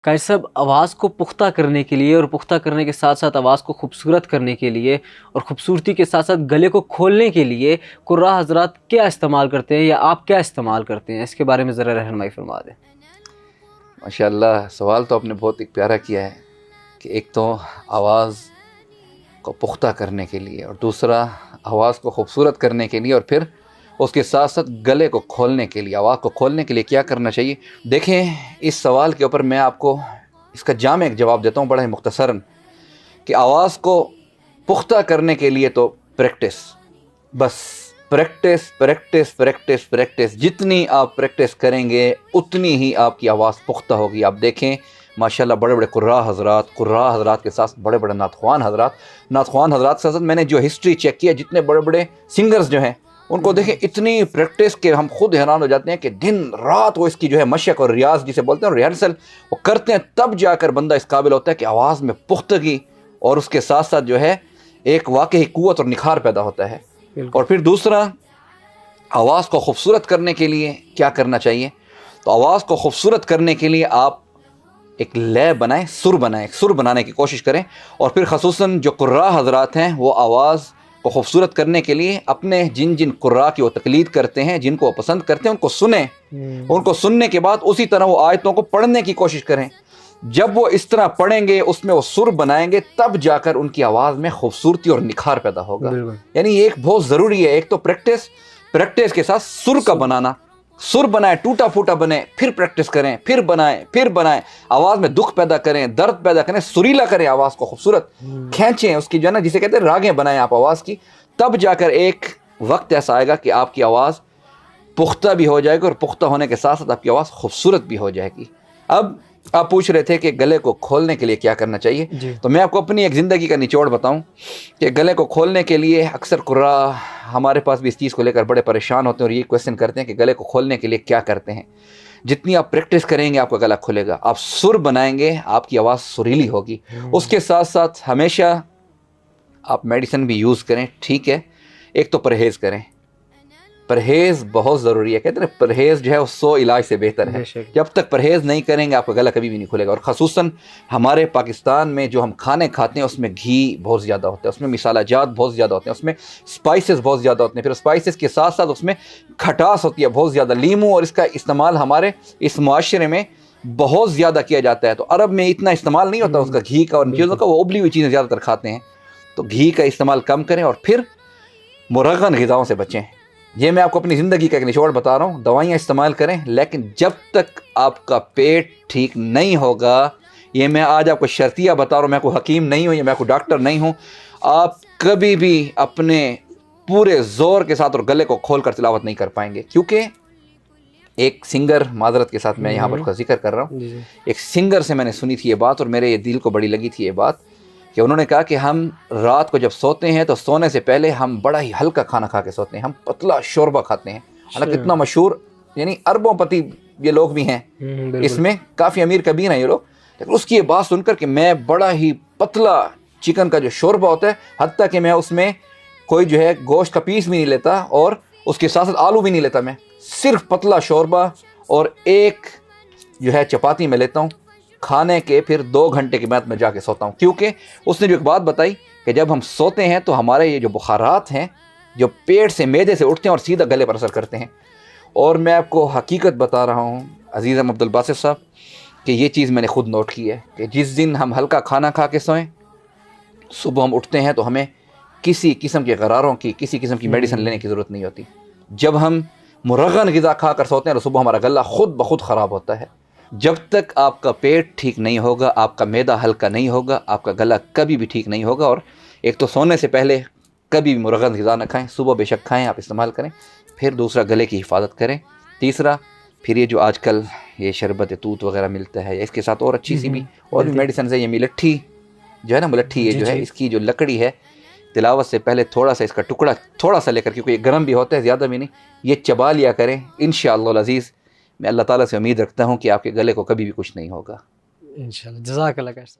قائد صاحب، آواز کو پختہ کرنے کے لیے اور پختہ کرنے کے ساتھ ساتھ آواز کو خوبصورت کرنے کے لیے اور خوبصورتی کے ساتھ ساتھ گلے کو کھولنے کے لیے قراء حضرات کیا استعمال کرتے ہیں یا آپ کیا استعمال کرتے ہیں؟ اس کے بارے میں ذرا رہنمائی فرما دیں۔ ماشاءاللہ، سوال تو آپ نے بہت ایک پیارا کیا ہے کہ ایک تو آواز کو پختہ کرنے کے لیے اور دوسرا آواز کو خوبصورت کرنے کے لیے اور پھر اس کے ساتھ ساتھ گلے کو کھولنے کے لیے، آواز کو کھولنے کے لیے کیا کرنا چاہیے۔ دیکھیں، اس سوال کے اوپر میں آپ کو اس کا جامع ایک جواب دیتا ہوں بڑا ہی مختصراً، کہ آواز کو پختہ کرنے کے لیے تو پریکٹس، بس پریکٹس پریکٹس پریکٹس پریکٹس، جتنی آپ پریکٹس کریں گے اتنی ہی آپ کی آواز پختہ ہوگی۔ آپ دیکھیں ماشاءاللہ بڑے بڑے قراء حضرات کے ساتھ بڑے بڑے نعت خوان حضرات کے ساتھ میں نے جو ہسٹری چیک کیا، جتنے بڑے بڑے سنگرز جو ہیں ان کو دیکھیں اتنی پریکٹس کہ ہم خود حیران ہو جاتے ہیں کہ دن رات وہ اس کی جو ہے مشق اور ریاض جسے بولتے ہیں، ریہرسل وہ کرتے ہیں، تب جا کر بندہ اس قابل ہوتا ہے کہ آواز میں پختگی اور اس کے ساتھ ساتھ جو ہے ایک واقعی قوت اور نکھار پیدا ہوتا ہے۔ اور پھر دوسرا، آواز کو خوبصورت کرنے کے لیے کیا کرنا چاہیے؟ تو آواز کو خوبصورت کرنے کے لیے آپ ایک لے بنائیں، سر بنانے کی کوشش کریں، اور پھر خصوصاً جو قراء حضرات ہیں وہ آواز کو خوبصورت کرنے کے لیے اپنے جن قراء کی وہ تقلید کرتے ہیں، جن کو وہ پسند کرتے ہیں، ان کو سنیں، ان کو سننے کے بعد اسی طرح وہ آیتوں کو پڑھنے کی کوشش کریں۔ جب وہ اس طرح پڑھیں گے، اس میں وہ سر بنائیں گے، تب جا کر ان کی آواز میں خوبصورتی اور نکھار پیدا ہوگا۔ یعنی یہ ایک بہت ضروری ہے، ایک تو پریکٹس کے ساتھ سر کا بنانا، سر بنائیں، ٹوٹا پھوٹا بنے، پھر پریکٹس کریں، پھر بنائیں، آواز میں دکھ پیدا کریں، درد پیدا کریں، سریلا کریں، آواز کو خوبصورت کھینچیں، اس کی جو ہے نا جسے کہتے ہیں راگیں بنائیں آپ آواز کی، تب جا کر ایک وقت ایسا آئے گا کہ آپ کی آواز پختہ بھی ہو جائے گی، اور پختہ ہونے کے ساتھ ساتھ آپ کی آواز خوبصورت بھی ہو جائے گی۔ اب آپ پوچھ رہے تھے کہ گلے کو کھولنے کے لیے کیا کرنا چاہیے، تو میں آپ کو اپنی ایک زندگی کا نچوڑ بتاؤں کہ گلے کو کھولنے کے لیے اکثر قراء ہمارے پاس بھی اس چیز کو لے کر بڑے پریشان ہوتے ہیں اور یہ کویسچن کرتے ہیں کہ گلے کو کھولنے کے لیے کیا کرتے ہیں۔ جتنی آپ پریکٹس کریں گے آپ کا گلا کھلے گا، آپ سر بنائیں گے، آپ کی آواز سریلی ہوگی۔ اس کے ساتھ ساتھ ہمیشہ آپ میڈیسن بھی یوز کریں، ٹھیک ہے، ایک تو پرہیز کریں، پرہیز بہت ضروری ہے، کہتے ہیں پرہیز جو ہے وہ 100 علاج سے بہتر ہے۔ جب تک پرہیز نہیں کریں گے آپ کا گلا کبھی بھی نہیں کھلے گا۔ اور خصوصاً ہمارے پاکستان میں جو ہم کھانے کھاتے ہیں اس میں گھی بہت زیادہ ہوتا ہے، اس میں مسالہ جات بہت زیادہ ہوتے ہیں، اس میں اسپائسز بہت زیادہ ہوتے ہیں، پھر اسپائسز کے ساتھ ساتھ اس میں کھٹاس ہوتی ہے بہت زیادہ، لیمو، اور اس کا استعمال ہمارے اس معاشرے میں بہت زیادہ کیا جاتا ہے۔ تو عرب میں اتنا استعمال نہیں ہوتا اس کا، گھی کا اور ان چیزوں کا، وہ ابلی ہوئی چیزیں زیادہ تر کھاتے ہیں، تو گھی کا استعمال کم کریں، اور پھر مرغن غذاؤں سے بچیں۔ یہ میں آپ کو اپنی زندگی کا ایک نچوڑ بتا رہا ہوں، دوائیاں استعمال کریں، لیکن جب تک آپ کا پیٹ ٹھیک نہیں ہوگا، یہ میں آج آپ کو شرطیہ بتا رہا ہوں، میں کوئی حکیم نہیں ہوں یا میں کوئی ڈاکٹر نہیں ہوں، آپ کبھی بھی اپنے پورے زور کے ساتھ اور گلے کو کھول کر تلاوت نہیں کر پائیں گے۔ کیونکہ ایک سنگر، معذرت کے ساتھ میں یہاں پر ذکر کر رہا ہوں، ایک سنگر سے میں نے سنی تھی یہ بات، اور میرے یہ دل کو بڑی لگی تھی یہ بات، کہ انہوں نے کہا کہ ہم رات کو جب سوتے ہیں تو سونے سے پہلے ہم بڑا ہی ہلکا کھانا کھا کے سوتے ہیں، ہم پتلا شوربہ کھاتے ہیں، حالانکہ اتنا مشہور، یعنی اربوں پتی یہ لوگ بھی ہیں اس میں، کافی امیر کبیر ہیں یہ لوگ، لیکن اس کی یہ بات سن کر کہ میں بڑا ہی پتلا چکن کا جو شوربہ ہوتا ہے، حتیٰ کہ میں اس میں کوئی جو ہے گوشت کا پیس بھی نہیں لیتا اور اس کے ساتھ ساتھ آلو بھی نہیں لیتا، میں صرف پتلا شوربہ اور ایک جو ہے چپاتی میں لیتا ہوں، کھانے کے پھر 2 گھنٹے کے بعد میں جا کے سوتا ہوں۔ کیونکہ اس نے جو ایک بات بتائی کہ جب ہم سوتے ہیں تو ہمارے یہ جو بخارات ہیں جو پیٹ سے، معدے سے اٹھتے ہیں اور سیدھا گلے پر اثر کرتے ہیں۔ اور میں آپ کو حقیقت بتا رہا ہوں عزیزم عبدالباسط صاحب کہ یہ چیز میں نے خود نوٹ کی ہے کہ جس دن ہم ہلکا کھانا کھا کے سوئیں، صبح ہم اٹھتے ہیں تو ہمیں کسی قسم کے غراروں کی، کسی قسم کی میڈیسن لینے کی ضرورت نہیں ہوتی۔ جب ہم مرغن غذا کھا کر سوتے ہیں تو صبح ہمارا گلا خود بخود خراب ہوتا ہے۔ جب تک آپ کا پیٹ ٹھیک نہیں ہوگا، آپ کا معدہ ہلکا نہیں ہوگا، آپ کا گلا کبھی بھی ٹھیک نہیں ہوگا۔ اور ایک تو سونے سے پہلے کبھی بھی مرغن غذا نہ کھائیں، صبح بے شک کھائیں، آپ استعمال کریں۔ پھر دوسرا، گلے کی حفاظت کریں۔ تیسرا، پھر یہ جو آج کل یہ شربت توت وغیرہ ملتا ہے، اس کے ساتھ اور اچھی سی بھی اور بھی میڈیسنز ہے، یہ ملٹھی جو ہے نا، ملٹھی یہ جو ہے اس کی جو لکڑی ہے، تلاوت سے پہلے تھوڑا سا اس کا ٹکڑا تھوڑا سا لے کر، کیونکہ یہ گرم بھی ہوتا ہے زیادہ بھی نہیں، یہ چبا لیا کریں، انشاءاللہ العزیز میں اللہ تعالیٰ سے امید رکھتا ہوں کہ آپ کے گلے کو کبھی بھی کچھ نہیں ہوگا۔ انشاءاللہ۔ جزاک اللہ خیر۔